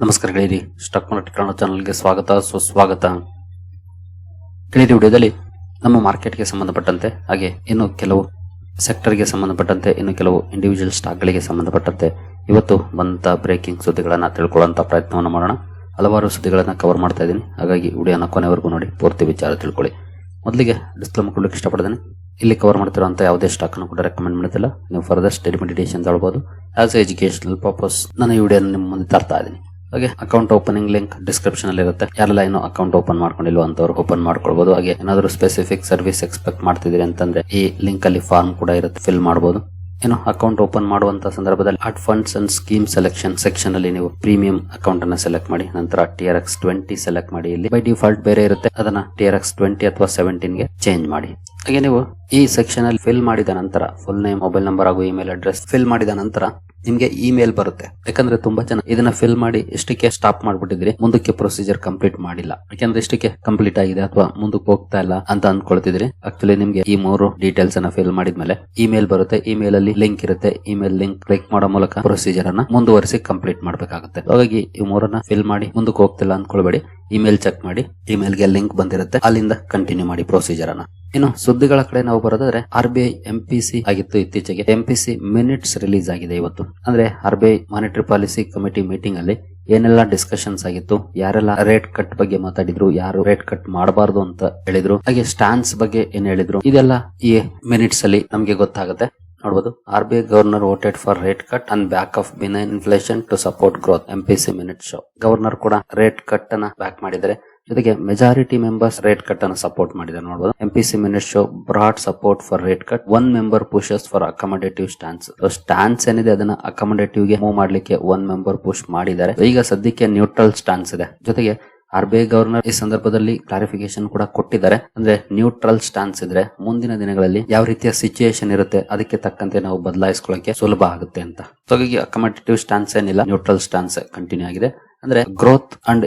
ನಮಸ್ಕಾರ ಗೆಳೆಯರಿ, stock market Kannada ಚಾನಲ್ಗೆ ಸ್ವಾಗತ ಸುಸ್ವಾಗತ. ಗೆಳೆಯರಿ, ವಿಡಿಯೋದಲ್ಲಿ ನಮ್ಮ ಮಾರ್ಕೆಟ್ಗೆ ಸಂಬಂಧಪಟ್ಟಂತೆ ಹಾಗೆ ಇನ್ನು ಕೆಲವು ಸೆಕ್ಟರ್ಗೆ ಸಂಬಂಧಪಟ್ಟಂತೆ ಇನ್ನು ಕೆಲವು ಇಂಡಿವಿಜುವಲ್ ಸ್ಟಾಕ್ಗಳಿಗೆ ಸಂಬಂಧಪಟ್ಟಂತೆ ಇವತ್ತು ಬಂದ ಬ್ರೇಕಿಂಗ್ ಸುದ್ದಿಗಳನ್ನು ತಿಳ್ಕೊಳ್ಳುವಂತ ಪ್ರಯತ್ನವನ್ನು ಮಾಡೋಣ. ಹಲವಾರು ಸುದ್ದಿಗಳನ್ನು ಕವರ್ ಮಾಡ್ತಾ ಇದ್ದೀನಿ, ಹಾಗಾಗಿ ವಿಡಿಯೋನ ಕೊನೆವರೆಗೂ ನೋಡಿ ಪೂರ್ತಿ ವಿಚಾರ ತಿಳ್ಕೊಳ್ಳಿ. ಮೊದಲಿಗೆ ಡಿಸ್ಕ್ಲೇಮರ್ ಕೊಡಲಿಕ್ಕೆ ಇಷ್ಟಪಡ್ತೀನಿ. ಇಲ್ಲಿ ಕವರ್ ಮಾಡ್ತಿರುವಂತ ಯಾವುದೇ ಸ್ಟಾಕ್ ಅನ್ನು ಕೂಡ ರೆಕಮೆಂಡ್ ಮಾಡ್ತಿಲ್ಲ. ನೀವು ಫರ್ದರ್ ಸ್ಟಡಿ ಮೆಡಿಟೇಷನ್ ತಗೊಳ್ಬಹುದು. ಆಸ್ ಎಜುಕೇಶನಲ್ ಪರ್ಪಸ್ ನಾನು ಈ ವಿಡಿಯೋನ ನಿಮ್ಮ ಮುಂದೆ ತರ್ತಾ ಇದ್ದೀನಿ. ಹಾಗೆ ಅಕೌಂಟ್ ಓಪನಿಂಗ್ ಲಿಂಕ್ ಡಿಸ್ಕ್ರಿಪ್ಷನ್ ಅಲ್ಲಿ ಇರುತ್ತೆ. ಯಾರೆಲ್ಲ ಇನ್ನೂ ಅಕೌಂಟ್ ಓಪನ್ ಮಾಡ್ಕೊಂಡಿಲ್ವ ಅಂತವ್ರು ಓಪನ್ ಮಾಡ್ಕೊಳ್ಬಹುದು. ಹಾಗೆ ಏನಾದ್ರು ಸ್ಪೆಸಿಫಿಕ್ ಸರ್ವಿಸ್ ಎಕ್ಸ್ಪೆಕ್ಟ್ ಮಾಡ್ತಿದ್ದೀರಿ ಅಂತಂದ್ರೆ ಈ ಲಿಂಕ್ ಅಲ್ಲಿ ಫಾರ್ಮ್ ಕೂಡ ಇರುತ್ತೆ, ಫಿಲ್ ಮಾಡಬಹುದು. ಏನು ಅಕೌಂಟ್ ಓಪನ್ ಮಾಡುವಂತ ಸಂದರ್ಭದಲ್ಲಿ add funds and scheme selection section ಅಲ್ಲಿ ನೀವು ಪ್ರೀಮಿಯಂ ಅಕೌಂಟ್ ಅನ್ನ ಸೆಲೆಕ್ಟ್ ಮಾಡಿ, ನಂತರ TRX20 ಸೆಲೆಕ್ಟ್ ಮಾಡಿ. ಇಲ್ಲಿ ಬೈ ಡಿಫಾಲ್ಟ್ ಬೇರೆ ಇರುತ್ತೆ, ಅದನ್ನ TRX20 ಅಥವಾ 17 ಗೆ ಚೇಂಜ್ ಮಾಡಿ. ಹಾಗೆ ನೀವು ಈ ಸೆಕ್ಷನ್ ಅಲ್ಲಿ ಫಿಲ್ ಮಾಡಿದ ನಂತರ ಫುಲ್ ನೇಮ್, ಮೊಬೈಲ್ ನಂಬರ್ ಹಾಗೂ ಇಮೇಲ್ ಅಡ್ರೆಸ್ ಫಿಲ್ ಮಾಡಿದ ನಂತರ ನಿಮ್ಗೆ ಇಮೇಲ್ ಬರುತ್ತೆ. ಯಾಕಂದ್ರೆ ತುಂಬಾ ಜನ ಇದನ್ನ ಫಿಲ್ ಮಾಡಿ ಇಷ್ಟಕ್ಕೆ ಸ್ಟಾಪ್ ಮಾಡ್ಬಿಟ್ಟಿದ್ರಿ, ಮುಂದಕ್ಕೆ ಪ್ರೊಸೀಜರ್ ಕಂಪ್ಲೀಟ್ ಮಾಡಿಲ್ಲ. ಯಾಕಂದ್ರೆ ಇಷ್ಟಕ್ಕೆ ಕಂಪ್ಲೀಟ್ ಆಗಿದೆ ಅಥವಾ ಮುಂದಕ್ಕೆ ಹೋಗ್ತಾ ಇಲ್ಲ ಅಂತ ಅನ್ಕೊಳ್ತಿದ್ರಿ. ಆಕ್ಚುಲಿ ನಿಮ್ಗೆ ಈ 3 ಡೀಟೇಲ್ಸ್ ಅನ್ನ ಫಿಲ್ ಮಾಡಿದ್ಮೇಲೆ ಇಮೇಲ್ ಬರುತ್ತೆ. ಇಮೇಲ್ ಅಲ್ಲಿ ಲಿಂಕ್ ಇರುತ್ತೆ. ಇಮೇಲ್ ಲಿಂಕ್ ಕ್ಲಿಕ್ ಮಾಡೋ ಮೂಲಕ ಪ್ರೊಸೀಜರ್ ಅನ್ನ ಮುಂದುವರಿಸಿ ಕಂಪ್ಲೀಟ್ ಮಾಡ್ಬೇಕಾಗುತ್ತೆ. ಹಾಗಾಗಿ ಈ 3 ಫಿಲ್ ಮಾಡಿ ಮುಂದಕ್ಕೆ ಹೋಗ್ತಿಲ್ಲ ಅನ್ಕೊಳ್ಬೇಡಿ. ಇಮೇಲ್ ಚೆಕ್ ಮಾಡಿ, ಇಮೇಲ್ಗೆ ಲಿಂಕ್ ಬಂದಿರುತ್ತೆ, ಅಲ್ಲಿಂದ ಕಂಟಿನ್ಯೂ ಮಾಡಿ ಪ್ರೊಸೀಜರ್ ಅನ್ನ. ಇನ್ನು ಸುದ್ದಿಗಳ ಕಡೆ ನಾವು ಬರೋದಾದ್ರೆ RBI MPC ಆಗಿತ್ತು. ಇತ್ತೀಚೆಗೆ MPC ಮಿನಿಟ್ಸ್ ರಿಲೀಸ್ ಆಗಿದೆ ಇವತ್ತು. ಅಂದ್ರೆ RBI monetary policy committee meeting ಅಲ್ಲಿ ಏನೆಲ್ಲ ಡಿಸ್ಕಷನ್ಸ್ ಆಗಿತ್ತು, ಯಾರೆಲ್ಲ ರೇಟ್ ಕಟ್ ಬಗ್ಗೆ ಮಾತಾಡಿದ್ರು, ಯಾರು ರೇಟ್ ಕಟ್ ಮಾಡಬಾರ್ದು ಅಂತ ಹೇಳಿದ್ರು, ಹಾಗೆ ಸ್ಟಾನ್ಸ್ ಬಗ್ಗೆ ಏನ್ ಹೇಳಿದ್ರು, ಇದೆಲ್ಲ ಈ ಮಿನಿಟ್ಸ್ ಅಲ್ಲಿ ನಮ್ಗೆ ಗೊತ್ತಾಗುತ್ತೆ. ನೋಡಬಹುದು, RBI governor voted for rate cut and back off benign inflation to support growth. MPC minute show. Governor ಕೂಡ ರೇಟ್ ಕಟ್ ಅನ್ನ ಬ್ಯಾಕ್ ಮಾಡಿದರೆ, ಜೊತೆಗೆ ಮೆಜಾರಿಟಿ ಮೆಂಬರ್ಸ್ ರೇಟ್ ಕಟ್ ಅನ್ನು ಸಪೋರ್ಟ್ ಮಾಡಿದ್ದಾರೆ. ನೋಡಬಹುದು, MPC minute show broad support for rate cut. 1 member pushes for accommodative stance. Stance ಏನಿದೆ ಅದನ್ನ accommodative ಗೆ ಮೂವ್ ಮಾಡ್ಲಿಕ್ಕೆ 1 ಮೆಂಬರ್ ಪುಷ್ ಮಾಡಿದ್ದಾರೆ. ಈಗ ಸದ್ಯಕ್ಕೆ ನ್ಯೂಟ್ರಲ್ ಸ್ಟಾನ್ಸ್ ಇದೆ. ಜೊತೆಗೆ RBI ಗವರ್ನರ್ ಈ ಸಂದರ್ಭದಲ್ಲಿ ಕ್ಲಾರಿಫಿಕೇಶನ್ ಕೂಡ ಕೊಟ್ಟಿದ್ದಾರೆ. ಅಂದ್ರೆ ನ್ಯೂಟ್ರಲ್ ಸ್ಟಾನ್ಸ್ ಇದ್ರೆ ಮುಂದಿನ ದಿನಗಳಲ್ಲಿ ಯಾವ ರೀತಿಯ ಸಿಚುಯೇಷನ್ ಇರುತ್ತೆ ಅದಕ್ಕೆ ತಕ್ಕಂತೆ ನಾವು ಬದಲಾಯಿಸ್ಕೊಳ್ಳಕ್ಕೆ ಸುಲಭ ಆಗುತ್ತೆ ಅಂತ. ಹಾಗಾಗಿ ಅಕಾಮಡೇಟಿವ್ ಸ್ಟಾನ್ಸ್ ಏನಿಲ್ಲ, ನ್ಯೂಟ್ರಲ್ ಸ್ಟಾನ್ಸ್ ಕಂಟಿನ್ಯೂ ಆಗಿದೆ. ಅಂದ್ರೆ ಗ್ರೋತ್ ಅಂಡ್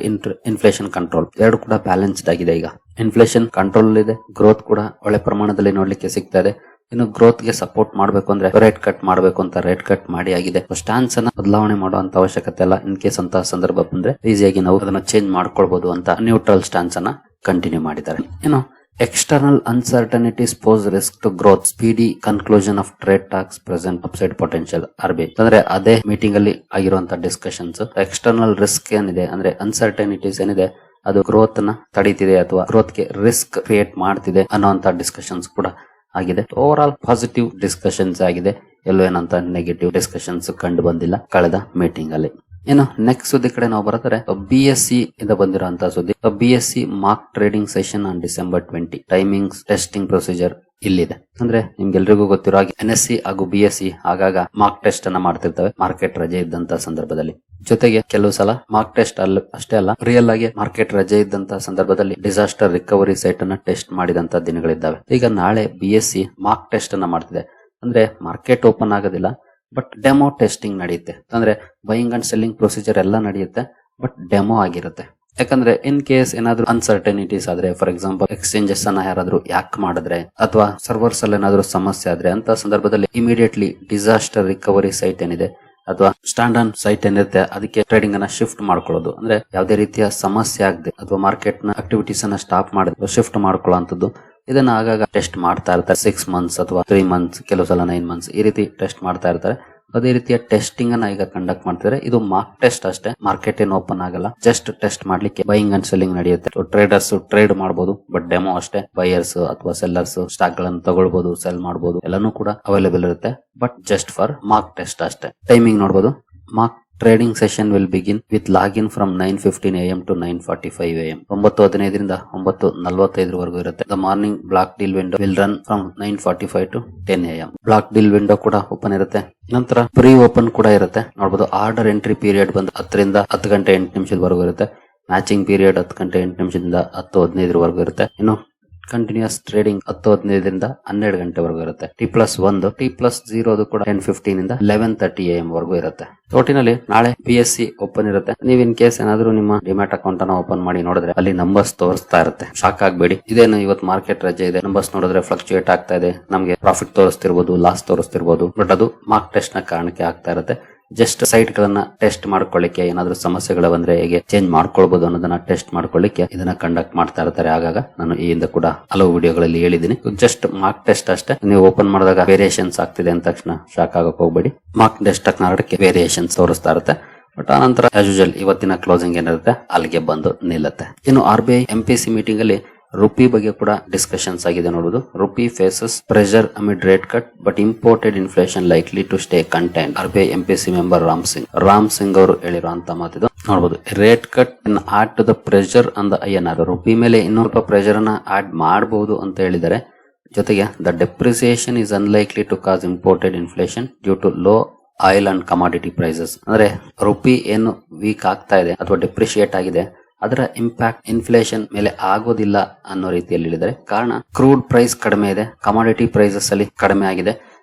ಇನ್ಫ್ಲೇಷನ್ ಕಂಟ್ರೋಲ್ ಎರಡು ಕೂಡ ಬ್ಯಾಲೆನ್ಸ್ಡ್ ಆಗಿದೆ. ಈಗ ಇನ್ಫ್ಲೇಷನ್ ಕಂಟ್ರೋಲ್ ಇದೆ, ಗ್ರೋತ್ ಕೂಡ ಒಳ್ಳೆ ಪ್ರಮಾಣದಲ್ಲಿ ನೋಡ್ಲಿಕ್ಕೆ ಸಿಗ್ತಾ ಇದೆ. ಇನ್ನು ಗ್ರೋತ್ ಗೆ ಸಪೋರ್ಟ್ ಮಾಡಬೇಕು ಅಂದ್ರೆ ರೇಟ್ ಕಟ್ ಮಾಡಬೇಕು ಅಂತ ರೇಟ್ ಕಟ್ ಮಾಡಿ ಆಗಿದೆ. ಸ್ಟಾನ್ಸ್ ಅನ್ನ ಬದಲಾವಣೆ ಮಾಡುವಂತ ಅವಶ್ಯಕತೆ ಇಲ್ಲ. ಇನ್ ಕೇಸ್ ಅಂತ ಸಂದರ್ಭ ಬಂದ್ರೆ ಈಸಿಯಾಗಿ ನಾವು ಅದನ್ನ ಚೇಂಜ್ ಮಾಡ್ಕೊಳ್ಬಹುದು ಅಂತ ನ್ಯೂಟ್ರಲ್ ಸ್ಟಾನ್ಸ್ ಅನ್ನ ಕಂಟಿನ್ಯೂ ಮಾಡಿದ್ದಾರೆ. ಇನ್ನು external uncertainties pose risk to growth. Speedy conclusion of trade talks present upside potential. RBI ಅಂದ್ರೆ ಅದೇ ಮೀಟಿಂಗ್ ಅಲ್ಲಿ ಆಗಿರುವಂತಹ ಡಿಸ್ಕಷನ್ಸ್. ಎಕ್ಸ್ಟರ್ನಲ್ ರಿಸ್ಕ್ ಏನಿದೆ ಅಂದ್ರೆ ಅನ್ಸರ್ಟನಿಟೀಸ್ ಏನಿದೆ ಅದು ಗ್ರೋತ್ ನ ತಡೀತಿದೆ ಅಥವಾ ಗ್ರೋತ್ ಗೆ ರಿಸ್ಕ್ ಕ್ರಿಯೇಟ್ ಮಾಡ್ತಿದೆ ಅನ್ನೋಂತ ಡಿಸ್ಕಷನ್ಸ್ ಕೂಡ ಆಗಿದೆ. ಓವರ್ ಆಲ್ ಪಾಸಿಟಿವ್ ಡಿಸ್ಕಷನ್ಸ್ ಆಗಿದೆ. ಎಲ್ಲೋ ಏನಂತ ನೆಗೆಟಿವ್ ಡಿಸ್ಕಷನ್ಸ್ ಕಂಡು ಬಂದಿಲ್ಲ ಕಳೆದ ಮೀಟಿಂಗ್ ಅಲ್ಲಿ. ಇನ್ನು ನೆಕ್ಸ್ಟ್ ಸುದ್ದಿ ಕಡೆ ನಾವು ಬರೋದ್ರೆ BSE ಇಂದ ಬಂದಿರುವಂತಹ ಸುದ್ದಿ. BSE mark trading session on December 20. Timings, testing procedure ಇಲ್ಲಿದೆ. ಅಂದ್ರೆ ನಿಮ್ಗೆಲ್ರಿಗೂ ಗೊತ್ತಿರೋ ಹಾಗೆ NSE ಹಾಗೂ BSE ಆಗಾಗ ಮಾರ್ಕ್ ಟೆಸ್ಟ್ ಅನ್ನ ಮಾಡ್ತಿರ್ತವೆ ಮಾರ್ಕೆಟ್ ರಜೆ ಇದ್ದಂತ ಸಂದರ್ಭದಲ್ಲಿ. ಜೊತೆಗೆ ಕೆಲವು ಸಲ ಮಾರ್ಕ್ ಟೆಸ್ಟ್ ಅಷ್ಟೇ ಅಲ್ಲ, ರಿಯಲ್ ಆಗಿ ಮಾರ್ಕೆಟ್ ರಜೆ ಇದ್ದಂತ ಸಂದರ್ಭದಲ್ಲಿ ಡಿಸಾಸ್ಟರ್ ರಿಕವರಿ ಸೈಟ್ ಅನ್ನ ಟೆಸ್ಟ್ ಮಾಡಿದಂತ ದಿನಗಳಿದ್ದಾವೆ. ಈಗ ನಾಳೆ BSE ಮಾರ್ಕ್ ಟೆಸ್ಟ್ ಅನ್ನ ಮಾಡ್ತಿದೆ. ಅಂದ್ರೆ ಮಾರ್ಕೆಟ್ ಓಪನ್ ಆಗೋದಿಲ್ಲ, ಬಟ್ ಡೆಮೋ ಟೆಸ್ಟಿಂಗ್ ನಡೆಯುತ್ತೆ. ಅಂದ್ರೆ ಬೈಯಿಂಗ್ ಅಂಡ್ ಸೆಲ್ಲಿಂಗ್ ಪ್ರೊಸೀಜರ್ ಎಲ್ಲ ನಡೆಯುತ್ತೆ, ಬಟ್ ಡೆಮೋ ಆಗಿರುತ್ತೆ. ಯಾಕಂದ್ರೆ ಇನ್ ಕೇಸ್ ಏನಾದ್ರು ಅನ್ಸರ್ಟನಿಟೀಸ್ ಆದ್ರೆ, ಫಾರ್ ಎಕ್ಸಾಂಪಲ್ ಎಕ್ಸ್ಚೇಂಜಸ್ ಅನ್ನ ಯಾರಾದ್ರೂ ಯಾಕ್ ಮಾಡಿದ್ರೆ ಅಥವಾ ಸರ್ವರ್ಸ್ ಅಲ್ಲಿ ಏನಾದ್ರು ಸಮಸ್ಯೆ ಆದ್ರೆ ಅಂತ ಸಂದರ್ಭದಲ್ಲಿ ಇಮಿಡಿಯೇಟ್ಲಿ ಡಿಸಾಸ್ಟರ್ ರಿಕವರಿ ಸೈಟ್ ಏನಿದೆ ಅಥವಾ ಸ್ಟ್ಯಾಂಡ್ ಆನ್ ಸೈಟ್ ಏನಿರುತ್ತೆ ಅದಕ್ಕೆ ಟ್ರೇಡಿಂಗ್ ಅನ್ನ ಶಿಫ್ಟ್ ಮಾಡ್ಕೊಳ್ಳೋದು. ಅಂದ್ರೆ ಯಾವುದೇ ರೀತಿಯ ಸಮಸ್ಯೆ ಆಗದೆ ಅಥವಾ ಮಾರ್ಕೆಟ್ ನ ಆಕ್ಟಿವಿಟೀಸ್ ಅನ್ನ ಸ್ಟಾಪ್ ಮಾಡಿದ್ರೆ ಶಿಫ್ಟ್ ಮಾಡ್ಕೊಳ್ಳೋಂಥದ್ದು. ಇದನ್ನ ಆಗಾಗ ಟೆಸ್ಟ್ ಮಾಡ್ತಾ ಇರ್ತಾರೆ. 6 ಮಂತ್ಸ್ ಅಥವಾ 3 ಮಂತ್ಸ್, ಕೆಲವು ಸಲ 9 ಮಂತ್ಸ್ ಈ ರೀತಿ ಟೆಸ್ಟ್ ಮಾಡ್ತಾ ಇರ್ತಾರೆ. ಅದೇ ರೀತಿಯ ಟೆಸ್ಟಿಂಗ್ ಅನ್ನ ಈಗ ಕಂಡಕ್ಟ್ ಮಾಡ್ತಿದ್ದಾರೆ. ಇದು ಮಾರ್ಕ್ ಟೆಸ್ಟ್ ಅಷ್ಟೇ, ಮಾರ್ಕೆಟ್ ಏನು ಓಪನ್ ಆಗಲ್ಲ. ಜಸ್ಟ್ ಟೆಸ್ಟ್ ಮಾಡ್ಲಿಕ್ಕೆ ಬೈಯಿಂಗ್ ಅಂಡ್ ಸೆಲ್ಲಿಂಗ್ ನಡೆಯುತ್ತೆ. ಟ್ರೇಡರ್ಸ್ ಟ್ರೇಡ್ ಮಾಡಬಹುದು, ಬಟ್ ಡೆಮೋ ಅಷ್ಟೇ. ಬೈಯರ್ಸ್ ಅಥವಾ ಸೆಲ್ಲರ್ಸ್ ಸ್ಟಾಕ್ ಗಳನ್ನು ತಗೊಳ್ಬಹುದು, ಸೆಲ್ ಮಾಡಬಹುದು, ಎಲ್ಲಾನು ಕೂಡ ಅವೈಲೇಬಲ್ ಇರುತ್ತೆ. But just for mark test ಅಷ್ಟೇ. ಟೈಮಿಂಗ್ ನೋಡಬಹುದು. Mark trading session will begin with login from 9:15 AM to 9:45 AM. 9:15 ರಿಂದ 9:45 ವರೆಗೂ ಇರುತ್ತೆ. The morning block deal window will run from 9:45 to 10 AM. Block deal window ಕೂಡ open ಇರುತ್ತೆ. ನಂತರ pre open ಕೂಡ ಇರುತ್ತೆ. ನೋಡಬಹುದು, ಆರ್ಡರ್ ಎಂಟ್ರಿ ಪೀರಿಯಡ್ ಬಂದು 10 ರಿಂದ 10 ಗಂಟೆ 8 ನಿಮಿಷದವರೆಗೂ ಇರುತ್ತೆ. ಮ್ಯಾಚಿಂಗ್ ಪೀರಿಯಡ್ 10 ಗಂಟೆ 8 ನಿಮಿಷದಿಂದ 10:15 ವರೆಗೂ ಇರುತ್ತೆ. ಇನ್ನು ಕಂಟಿನ್ಯೂಸ್ ಟ್ರೇಡಿಂಗ್ 10:15 ರಿಂದ 12 ಗಂಟೆವರೆಗೂ ಇರುತ್ತೆ. T+1 T+0 ಕೂಡ 10:15 ಇಂದ 11:30 AM ವರೆಗೂ ಇರುತ್ತೆ. ಒಟ್ಟಿನಲ್ಲಿ ನಾಳೆ BSE ಓಪನ್ ಇರುತ್ತೆ. ನೀವ್ ಇನ್ ಕೇಸ್ ಏನಾದ್ರು ನಿಮ್ಮ ಡಿಮ್ಯಾಟ್ ಅಕೌಂಟ್ ಅನ್ನ ಓಪನ್ ಮಾಡಿ ನೋಡಿದ್ರೆ ಅಲ್ಲಿ ನಂಬರ್ಸ್ ತೋರಿಸ್ತಾ ಇರುತ್ತೆ. ಶಾಕ್ ಆಗ್ಬೇಡಿ. ಇದೇನು ಇವತ್ತು ಮಾರ್ಕೆಟ್ ರಜೆ ಇದೆ, ನಂಬರ್ಸ್ ನೋಡಿದ್ರೆ ಫ್ಲಕ್ಚುಯೇಟ್ ಆಗ್ತಾ ಇದೆ, ನಮಗೆ ಪ್ರಾಫಿಟ್ ತೋರಿಸ್ತಿರ್ಬೋದು, ಲಾಸ್ ತೋರಿಸ್ತಿರ್ಬೋದು, ಬಟ್ ಅದು ಮಾರ್ಕ್ ಟೆಸ್ಟ್ ನ ಕಾರಣಕ್ಕೆ ಆಗ್ತಾ ಇರುತ್ತೆ. ಜಸ್ಟ್ ಸೈಟ್ ಗಳನ್ನ ಟೆಸ್ಟ್ ಮಾಡ್ಕೊಳ್ಳಿಕ್ಕೆ, ಏನಾದ್ರೂ ಸಮಸ್ಯೆಗಳು ಬಂದ್ರೆ ಹೇಗೆ ಚೇಂಜ್ ಮಾಡ್ಕೊಳ್ಬಹುದು ಅನ್ನೋದನ್ನ ಟೆಸ್ಟ್ ಮಾಡ್ಕೊಳ್ಳಿಕ್ಕೆ ಇದನ್ನ ಕಂಡಕ್ಟ್ ಮಾಡ್ತಾ ಇರ್ತಾರೆ. ಆಗಾಗ ನಾನು ಈ ಹಿಂದೆ ಕೂಡ ಹಲವು ವಿಡಿಯೋಗಳಲ್ಲಿ ಹೇಳಿದೀನಿ. ಜಸ್ಟ್ ಮಾರ್ಕ್ ಟೆಸ್ಟ್ ಅಷ್ಟೇ. ನೀವು ಓಪನ್ ಮಾಡಿದಾಗ ವೇರಿಯೇಷನ್ಸ್ ಆಗ್ತಿದೆ ಅಂದ ತಕ್ಷಣ ಶಾಕ್ ಆಗಕ್ ಹೋಗ್ಬೇಡಿ. ಮಾರ್ಕ್ ಟೆಸ್ಟ್ ನಡಕ್ಕೆ ವೇರಿಯೇಷನ್ಸ್ ತೋರಿಸ್ತಾ ಇರುತ್ತೆ. ಬಟ್ ಆನಂತರ ಆಸ್ ಯೂಶುವಲ್ ಇವತ್ತಿನ ಕ್ಲೋಸಿಂಗ್ ಏನಿರುತ್ತೆ ಅಲ್ಲಿಗೆ ಬಂದು ನಿಲ್ಲುತ್ತೆ. ಇನ್ನು RBI MPC ಮೀಟಿಂಗ್ ಅಲ್ಲಿ ರುಪಿ ಬಗ್ಗೆ ಕೂಡ ಡಿಸ್ಕಷನ್ಸ್ ಆಗಿದೆ ನೋಡುವುದು. Rupee faces pressure amid rate cut but imported inflation likely to stay contained. RBI MPC member Ram Singh ಅವರು ಹೇಳಿರುವಂತ ಮಾತಿದು ನೋಡಬಹುದು. Rate cut add to the pressure on the INR. Rupee ಮೇಲೆ ಇನ್ನೂ ಸ್ವಲ್ಪ ಪ್ರೆಷರ್ ಅನ್ನ ಆಡ್ ಮಾಡಬಹುದು ಅಂತ ಹೇಳಿದ್ದಾರೆ. ಜೊತೆಗೆ the depreciation is unlikely to cause imported inflation due to low oil and commodity prices. ಅಂದ್ರೆ ರುಪಿ ಏನು ವೀಕ್ ಆಗ್ತಾ ಇದೆ ಅಥವಾ ಡೆಪ್ರಿಶಿಯೇಟ್ ಆಗಿದೆ, ಅದರ ಇಂಪ್ಯಾಕ್ಟ್ ಇನ್ಫ್ಲೇಷನ್ ಮೇಲೆ ಆಗೋದಿಲ್ಲ ಅನ್ನೋ ರೀತಿಯಲ್ಲಿ ಹೇಳಿದ್ದಾರೆ. ಕಾರಣ ಕ್ರೂಡ್ ಪ್ರೈಸ್ ಕಡಿಮೆ ಇದೆ, ಕಮಾಡಿಟಿ ಪ್ರೈಸಸ್ ಅಲ್ಲಿ ಕಡಿಮೆ ಆಗಿದೆ.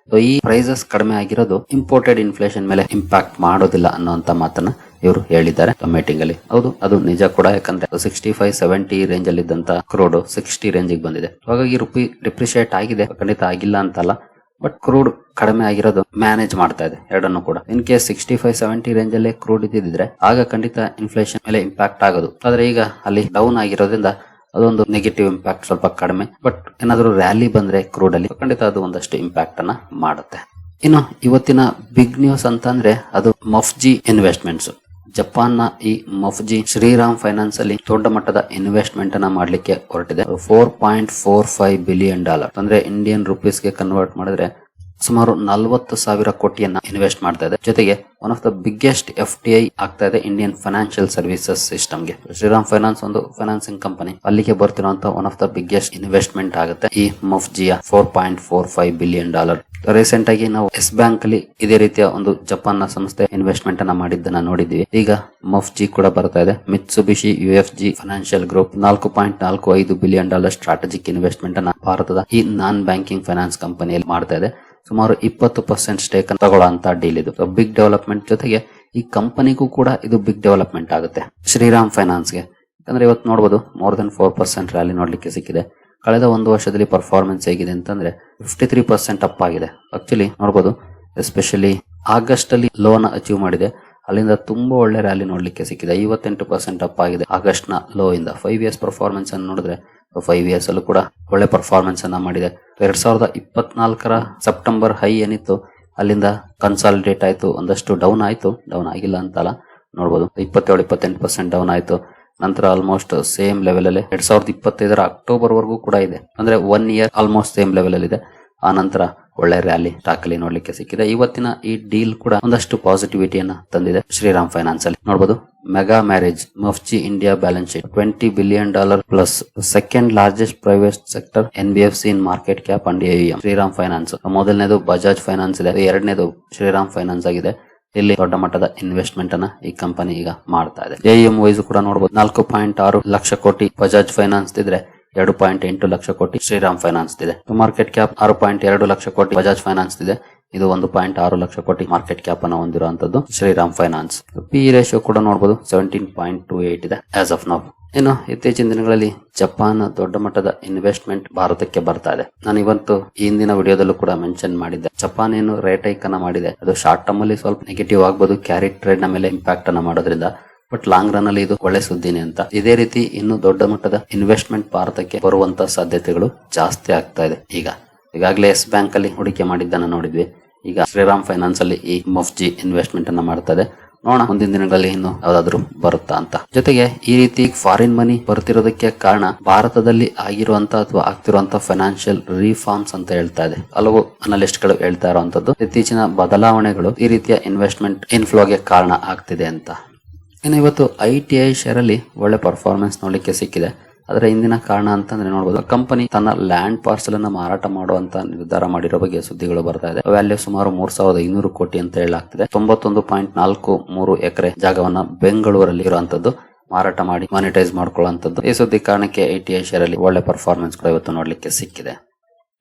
ಈ ಪ್ರೈಸಸ್ ಕಡಿಮೆ ಆಗಿರೋದು ಇಂಪೋರ್ಟೆಡ್ ಇನ್ಫ್ಲೇಷನ್ ಮೇಲೆ ಇಂಪ್ಯಾಕ್ಟ್ ಮಾಡೋದಿಲ್ಲ ಅನ್ನೋಂತ ಮಾತನ್ನ ಇವರು ಹೇಳಿದ್ದಾರೆ ಮೀಟಿಂಗ್ ಅಲ್ಲಿ. ಹೌದು, ಅದು ನಿಜ ಕೂಡ. ಯಾಕಂದ್ರೆ 65-70 ರೇಂಜ್ ಅಲ್ಲಿ ಇದ್ದಂತ ಕ್ರೂಡ್ 60 ರೇಂಜ್ ಬಂದಿದೆ. ಹಾಗಾಗಿ ರುಪಿ ಡಿಪ್ರಿಶಿಯೇಟ್ ಆಗಿದೆ, ಖಂಡಿತ ಆಗಿಲ್ಲ ಅಂತಲ್ಲ. ಬಟ್ ಕ್ರೂಡ್ ಕಡಿಮೆ ಆಗಿರೋದು ಮ್ಯಾನೇಜ್ ಮಾಡ್ತಾ ಇದೆ ಎರಡನ್ನು ಕೂಡ. ಇನ್ ಕೇಸ್ 65-70 ರೇಂಜ್ ಅಲ್ಲೇ ಕ್ರೂಡ್ ಇದ್ದಿದ್ರೆ ಆಗ ಖಂಡಿತ ಇನ್ಫ್ಲೇಷನ್ ಮೇಲೆ ಇಂಪ್ಯಾಕ್ಟ್ ಆಗೋದು. ಆದ್ರೆ ಈಗ ಅಲ್ಲಿ ಡೌನ್ ಆಗಿರೋದ್ರಿಂದ ಅದೊಂದು ನೆಗೆಟಿವ್ ಇಂಪ್ಯಾಕ್ಟ್ ಸ್ವಲ್ಪ ಕಡಿಮೆ. ಬಟ್ ಏನಾದ್ರು ರ್ಯಾಲಿ ಬಂದ್ರೆ ಕ್ರೂಡ್ ಅಲ್ಲಿ ಖಂಡಿತ ಅದು ಒಂದಷ್ಟು ಇಂಪ್ಯಾಕ್ಟ್ ಅನ್ನ ಮಾಡುತ್ತೆ. ಇನ್ನು ಇವತ್ತಿನ ಬಿಗ್ ನ್ಯೂಸ್ ಅಂತಂದ್ರೆ ಅದು ಮಫ್ಜಿ ಇನ್ವೆಸ್ಟ್ಮೆಂಟ್ಸ್. ಜಪಾನ್ ನ ಈ ಮಫ್ಜಿ ಶ್ರೀರಾಮ್ ಫೈನಾನ್ಸ್ ಅಲ್ಲಿ ದೊಡ್ಡ ಮಟ್ಟದ ಇನ್ವೆಸ್ಟ್ಮೆಂಟ್ ಅನ್ನ ಮಾಡ್ಲಿಕ್ಕೆ ಹೊರಟಿದೆ. $4.45 ಬಿಲಿಯನ್. ಅಂದ್ರೆ ಇಂಡಿಯನ್ ರುಪೀಸ್ಗೆ ಕನ್ವರ್ಟ್ ಮಾಡಿದ್ರೆ ಸುಮಾರು 40,000 ಕೋಟಿಯನ್ನ ಇನ್ವೆಸ್ಟ್ ಮಾಡ್ತಾ ಇದೆ. ಜೊತೆಗೆ one of the biggest FDI ಆಗ್ತಾ ಇದೆ ಇಂಡಿಯನ್ ಫೈನಾನ್ಷಿಯಲ್ ಸರ್ವಿಸಸ್ ಸಿಸ್ಟಮ್ಗೆ. ಶ್ರೀರಾಮ್ ಫೈನಾನ್ಸ್ ಒಂದು ಫೈನಾನ್ಸಿಂಗ್ ಕಂಪನಿ, ಅಲ್ಲಿಗೆ ಬರ್ತಿರುವಂತ one of the biggest investment ಆಗುತ್ತೆ ಈ ಮಫ್ಜಿಯ $4.45 ಬಿಲಿಯನ್. ರೀಸೆಂಟ್ ಆಗಿ ನಾವು ಎಸ್ ಬ್ಯಾಂಕ್ ಅಲ್ಲಿ ಇದೇ ರೀತಿಯ ಒಂದು ಜಪಾನ್ ನ ಸಂಸ್ಥೆ ಇನ್ವೆಸ್ಟ್ಮೆಂಟ್ ಅನ್ನ ಮಾಡಿದ್ದನ್ನ ನೋಡಿದ್ವಿ. ಈಗ ಮಫ್ಜಿ ಕೂಡ ಬರ್ತಾ ಇದೆ. ಮಿತ್ಸುಬಿಶಿ UFG financial group $4.45 billion strategic investment ಅನ್ನ ಭಾರತದ ಈ ನಾನ್ ಬ್ಯಾಂಕಿಂಗ್ ಫೈನಾನ್ಸ್ ಕಂಪನಿಯಲ್ಲಿ ಮಾಡ್ತಾ ಇದೆ. ಸುಮಾರು 20% ಸ್ಟೇಕ್ ತಗೊಳ್ಳೋಂತ ಡೀಲ್ ಇದು. Big development. ಜೊತೆಗೆ ಈ ಕಂಪನಿಗೂ ಕೂಡ ಇದು ಬಿಗ್ ಡೆವಲಪ್ಮೆಂಟ್ ಆಗುತ್ತೆ ಶ್ರೀರಾಮ್ ಫೈನಾನ್ಸ್ಗೆ. ಯಾಕಂದ್ರೆ ಇವತ್ತು ನೋಡಬಹುದು ಮೋರ್ ದನ್ 4% ರ್ಯಾಲಿ ನೋಡ್ಲಿಕ್ಕೆ ಸಿಕ್ಕಿದೆ. ಕಳೆದ ಒಂದು ವರ್ಷದಲ್ಲಿ ಪರ್ಫಾರ್ಮೆನ್ಸ್ ಹೇಗಿದೆ ಅಂತಂದ್ರೆ 53% ಅಪ್ ಆಗಿದೆ. ಆಕ್ಚುಲಿ ನೋಡಬಹುದು, ಎಸ್ಪೆಷಲಿ ಆಗಸ್ಟ್ ಅಲ್ಲಿ ಲೋನ್ ಅಚೀವ್ ಮಾಡಿದೆ. ಅಲ್ಲಿಂದ ತುಂಬಾ ಒಳ್ಳೆ ರ್ಯಾಲಿ ನೋಡ್ಲಿಕ್ಕೆ ಸಿಕ್ಕಿದೆ. 58% ಅಪ್ ಆಗಿದೆ ಆಗಸ್ಟ್ ನ ಲೋ ಇಂದ. 5 ಇಯರ್ಸ್ ಪರ್ಫಾರ್ಮೆನ್ಸ್ ಅನ್ನು ನೋಡಿದ್ರೆ 5 ಇಯರ್ಸ್ ಅಲ್ಲೂ ಕೂಡ ಒಳ್ಳೆ ಪರ್ಫಾರ್ಮೆನ್ಸ್ ಅನ್ನ ಮಾಡಿದೆ. 2024 ಸೆಪ್ಟೆಂಬರ್ ಹೈ ಏನಿತ್ತು ಅಲ್ಲಿಂದ ಕನ್ಸಾಲಿಡೇಟ್ ಆಯ್ತು, ಒಂದಷ್ಟು ಡೌನ್ ಆಯ್ತು. ಡೌನ್ ಆಗಿಲ್ಲ ಅಂತಲ್ಲ, ನೋಡಬಹುದು 27-28% ಡೌನ್ ಆಯ್ತು. ನಂತರ ಆಲ್ಮೋಸ್ಟ್ ಸೇಮ್ ಲೆವೆಲ್ ಅಲ್ಲಿ 2025 ಅಕ್ಟೋಬರ್ ವರೆಗೂ ಕೂಡ ಇದೆ. ಅಂದ್ರೆ 1 ಇಯರ್ ಆಲ್ಮೋಸ್ಟ್ ಸೇಮ್ ಲೆವೆಲ್ ಅಲ್ಲಿ ಇದೆ. ಆ ನಂತರ ಒಳ್ಳೆ ರ್ಯಾಲಿ ಸ್ಟಾಕ್ ಅಲ್ಲಿ ನೋಡ್ಲಿಕ್ಕೆ ಸಿಕ್ಕಿದೆ. ಇವತ್ತಿನ ಈ ಡೀಲ್ ಕೂಡ ಒಂದಷ್ಟು ಪಾಸಿಟಿವಿಟಿಯನ್ನ ತಂದಿದೆ ಶ್ರೀರಾಮ್ ಫೈನಾನ್ಸ್ ಅಲ್ಲಿ. ನೋಡಬಹುದು, mega marriage MUFG India balance sheet $20 billion plus second largest private sector NBFC in market cap and AUM. Shriram finance ಮೊದಲನೇದು ಬಜಾಜ್ ಫೈನಾನ್ಸ್ ಇದೆ, ಎರಡನೇದು ಶ್ರೀರಾಮ್ ಫೈನಾನ್ಸ್ ಆಗಿದೆ. ಇಲ್ಲಿ ದೊಡ್ಡ ಮಟ್ಟದ ಇನ್ವೆಸ್ಟ್ಮೆಂಟ್ ಅನ್ನ ಈ ಕಂಪನಿ ಈಗ ಮಾಡ್ತಾ ಇದೆ. AUM ವೈಸ್ ಕೂಡ ನೋಡಬಹುದು, 4.6 ಲಕ್ಷ ಕೋಟಿ ಬಜಾಜ್ ಫೈನಾನ್ಸ್ ಇದ್ರೆ 2.8 ಲಕ್ಷ ಕೋಟಿ ಶ್ರೀರಾಮ್ ಫೈನಾನ್ಸ್ ಇದೆ. ಮಾರ್ಕೆಟ್ ಕ್ಯಾಪ್ 6.2 ಲಕ್ಷ ಕೋಟಿ ಬಜಾಜ್ ಫೈನಾನ್ಸ್ ಇದೆ. ಇದು 1.6 ಲಕ್ಷ ಕೋಟಿ ಮಾರ್ಕೆಟ್ ಕ್ಯಾಪ್ ಅನ್ನು ಹೊಂದಿರುವಂತದ್ದು ಶ್ರೀರಾಮ್ ಫೈನಾನ್ಸ್. PE ರೇಷಿಯೋ ಕೂಡ ನೋಡಬಹುದು 17.28 ಇದೆ ಆಸ್ ಆಫ್ ನೌ. ಇನ್ನು ಇತ್ತೀಚಿನ ದಿನಗಳಲ್ಲಿ ಜಪಾನ್ ದೊಡ್ಡ ಮಟ್ಟದ ಇನ್ವೆಸ್ಟ್ಮೆಂಟ್ ಭಾರತಕ್ಕೆ ಬರ್ತಾ ಇದೆ. ನಾನು ಇವತ್ತು ಈ ಹಿಂದಿನ ವಿಡಿಯೋದಲ್ಲೂ ಕೂಡ ಮೆನ್ಷನ್ ಮಾಡಿದ್ದೆ. ಜಪಾನ್ ಏನು ರೇಟ್ ಹೈಕ್ ಅನ್ನ ಮಾಡಿದೆ, ಅದು ಶಾರ್ಟ್ ಟರ್ಮ್ ಅಲ್ಲಿ ಸ್ವಲ್ಪ ನೆಗೆಟಿವ್ ಆಗಬಹುದು, ಕ್ಯಾರಿ ಟ್ರೇಡ್ ನ ಮೇಲೆ ಇಂಪ್ಯಾಕ್ಟ್ ಅನ್ನ ಮಾಡೋದ್ರಿಂದ. ಬಟ್ ಲಾಂಗ್ ರನ್ ಅಲ್ಲಿ ಇದು ಒಳ್ಳೆ ಸುದ್ದಿನೇ ಅಂತ. ಇದೇ ರೀತಿ ಇನ್ನು ದೊಡ್ಡ ಮಟ್ಟದ ಇನ್ವೆಸ್ಟ್ಮೆಂಟ್ ಭಾರತಕ್ಕೆ ಬರುವಂತ ಸಾಧ್ಯತೆಗಳು ಜಾಸ್ತಿ ಆಗ್ತಾ ಇದೆ. ಈಗಾಗಲೇ ಎಸ್ ಬ್ಯಾಂಕ್ ಅಲ್ಲಿ ಹೂಡಿಕೆ ಮಾಡಿದ್ದನ್ನ ನೋಡಿದ್ವಿ. ಈಗ ಶ್ರೀರಾಮ್ ಫೈನಾನ್ಸ್ ಅಲ್ಲಿ ಈ ಮಫ್ಜಿ ಇನ್ವೆಸ್ಟ್ಮೆಂಟ್ ಅನ್ನ ಮಾಡ್ತಾ ಇದೆ. ನೋಡೋಣ ಮುಂದಿನ ದಿನಗಳಲ್ಲಿ ಇನ್ನು ಯಾವ್ದಾದ್ರು ಬರುತ್ತಾ ಅಂತ. ಜೊತೆಗೆ ಈ ರೀತಿ ಫಾರಿನ್ ಮನಿ ಬರ್ತಿರೋದಕ್ಕೆ ಕಾರಣ ಭಾರತದಲ್ಲಿ ಆಗಿರುವಂತ ಅಥವಾ ಆಗ್ತಿರುವಂತ ಫೈನಾನ್ಷಿಯಲ್ ರಿಫಾರ್ಮ್ಸ್ ಅಂತ ಹೇಳ್ತಾ ಇದೆ. ಹಲವು ಅನಲಿಸ್ಟ್ ಗಳು ಹೇಳ್ತಾ ಇರುವಂತದ್ದು ಇತ್ತೀಚಿನ ಬದಲಾವಣೆಗಳು ಈ ರೀತಿಯ ಇನ್ವೆಸ್ಟ್ಮೆಂಟ್ ಇನ್ಫ್ಲೋಗೆ ಕಾರಣ ಆಗ್ತಿದೆ ಅಂತ. ಇನ್ನು ಇವತ್ತು ITI ಶೇರ್ ಅಲ್ಲಿ ಒಳ್ಳೆ ಪರ್ಫಾರ್ಮೆನ್ಸ್ ನೋಡ್ಲಿಕ್ಕೆ ಸಿಕ್ಕಿದೆ. ಅದರ ಹಿಂದಿನ ಕಾರಣ ಅಂತಂದ್ರೆ ನೋಡಬಹುದು, ಕಂಪನಿ ತನ್ನ ಲ್ಯಾಂಡ್ ಪಾರ್ಸಲ್ ಅನ್ನ ಮಾರಾಟ ಮಾಡುವಂತ ನಿರ್ಧಾರ ಮಾಡಿರೋ ಬಗ್ಗೆ ಸುದ್ದಿಗಳು ಬರ್ತಾ ಇದೆ. ವ್ಯಾಲ್ಯೂ ಸುಮಾರು 3,500 ಕೋಟಿ ಅಂತ ಹೇಳಲಾಗ್ತಿದೆ. 91.43 ಎಕರೆ ಜಾಗವನ್ನ ಬೆಂಗಳೂರಲ್ಲಿ ಇರುವಂತದ್ದು ಮಾರಾಟ ಮಾಡಿ ಮಾನಿಟೈಸ್ ಮಾಡ್ಕೊಳ್ಳುವಂತದ್ದು. ಈ ಸುದ್ದಿ ಕಾರಣಕ್ಕೆ ITI ಶೇರ್ ಅಲ್ಲಿ ಒಳ್ಳೆ ಪರ್ಫಾರ್ಮೆನ್ಸ್ ಕೂಡ ಇವತ್ತು ನೋಡ್ಲಿಕ್ಕೆ ಸಿಕ್ಕಿದೆ.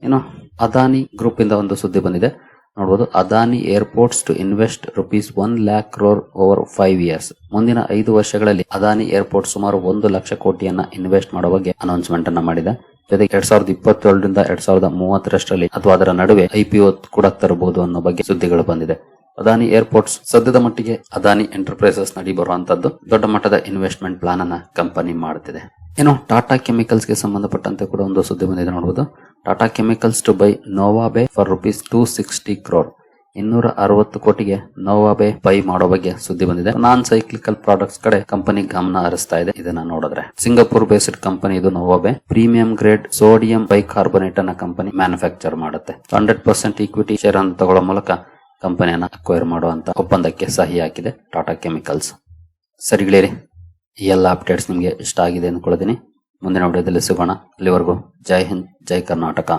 ಇನ್ನು ಅದಾನಿ ಗ್ರೂಪ್ ಇಂದ ಒಂದು ಸುದ್ದಿ ಬಂದಿದೆ. ನೋಡಬಹುದು, Adani airports to invest ₹1 lakh crore over 5 years. ಮುಂದಿನ 5 ವರ್ಷಗಳಲ್ಲಿ ಅದಾನಿ ಏರ್ಪೋರ್ಟ್ ಸುಮಾರು 1 ಲಕ್ಷ ಕೋಟಿಯನ್ನ ಇನ್ವೆಸ್ಟ್ ಮಾಡೋ ಬಗ್ಗೆ ಅನೌನ್ಸ್ಮೆಂಟ್ ಅನ್ನ ಮಾಡಿದೆ. ಜೊತೆಗೆ 2027 ರಿಂದ 2030 ಅಥವಾ ಅದರ ನಡುವೆ IPO ಕೂಡ ತರಬಹುದು ಅನ್ನೋ ಬಗ್ಗೆ ಸುದ್ದಿಗಳು ಬಂದಿದೆ. ಅದಾನಿ ಏರ್ಪೋರ್ಟ್ಸ್ ಸದ್ಯದ ಮಟ್ಟಿಗೆ ಅದಾನಿ ಎಂಟರ್ಪ್ರೈಸಸ್ ನಡಿ ಬರುವಂತದ್ದು ದೊಡ್ಡ ಮಟ್ಟದ ಇನ್ವೆಸ್ಟ್ಮೆಂಟ್ ಪ್ಲಾನ್ ಅನ್ನ ಕಂಪನಿ ಮಾಡುತ್ತಿದೆ. ಇನ್ನು ಟಾಟಾ ಕೆಮಿಕಲ್ಸ್ ಗೆ ಸಂಬಂಧಪಟ್ಟಂತೆ ಕೂಡ ಒಂದು ಸುದ್ದಿ ಬಂದಿದೆ ನೋಡಬಹುದು. ಟಾಟಾ ಕೆಮಿಕಲ್ಸ್ ಟು ಬೈ ನೋವಾಬೆ ಫಾರ್ ₹260 crore. 260 ಕೋಟಿಗೆ ನೋವಾಬೆ ಬೈ ಮಾಡೋ ಬಗ್ಗೆ ಸುದ್ದಿ ಬಂದಿದೆ. ನಾನ್ ಸೈಕ್ಲಿಕಲ್ ಪ್ರಾಡಕ್ಟ್ಸ್ ಕಡೆ ಕಂಪನಿ ಗಮನ ಹರಿಸ್ತಾ ಇದೆ. ಇದನ್ನ ನೋಡಿದ್ರೆ ಸಿಂಗಾಪುರ್ ಬೇಸ್ಡ್ ಕಂಪನಿ ಇದು ನೋವಾಬೆ. ಪ್ರೀಮಿಯಂ ಗ್ರೇಡ್ ಸೋಡಿಯಂ ಬೈಕಾರ್ಬೊನೇಟ್ ಅನ್ನ ಕಂಪನಿ ಮ್ಯಾನುಫ್ಯಾಕ್ಚರ್ ಮಾಡುತ್ತೆ. 100% ಈಕ್ವಿಟಿ ಶೇರ್ ಅನ್ನು ತಗೊಳ್ಳೋ ಮೂಲಕ ಕಂಪನಿಯನ್ನ ಅಕ್ವೈರ್ ಮಾಡುವಂತ ಒಪ್ಪಂದಕ್ಕೆ ಸಹಿ ಹಾಕಿದೆ ಟಾಟಾ ಕೆಮಿಕಲ್ಸ್. ಸರಿ ಗೆಳೆಯರಿ, ಈ ಎಲ್ಲ ಅಪ್ಡೇಟ್ಸ್ ನಿಮಗೆ ಇಷ್ಟ ಆಗಿದೆ ಅಂದ್ಕೊಳ್ಳೋದೀನಿ. ಮುಂದಿನ ವಿಡಿಯೋದಲ್ಲಿ ಸಿಗೋಣ. ಅಲ್ಲಿವರೆಗೂ ಜೈ ಹಿಂದ್, ಜೈ ಕರ್ನಾಟಕ.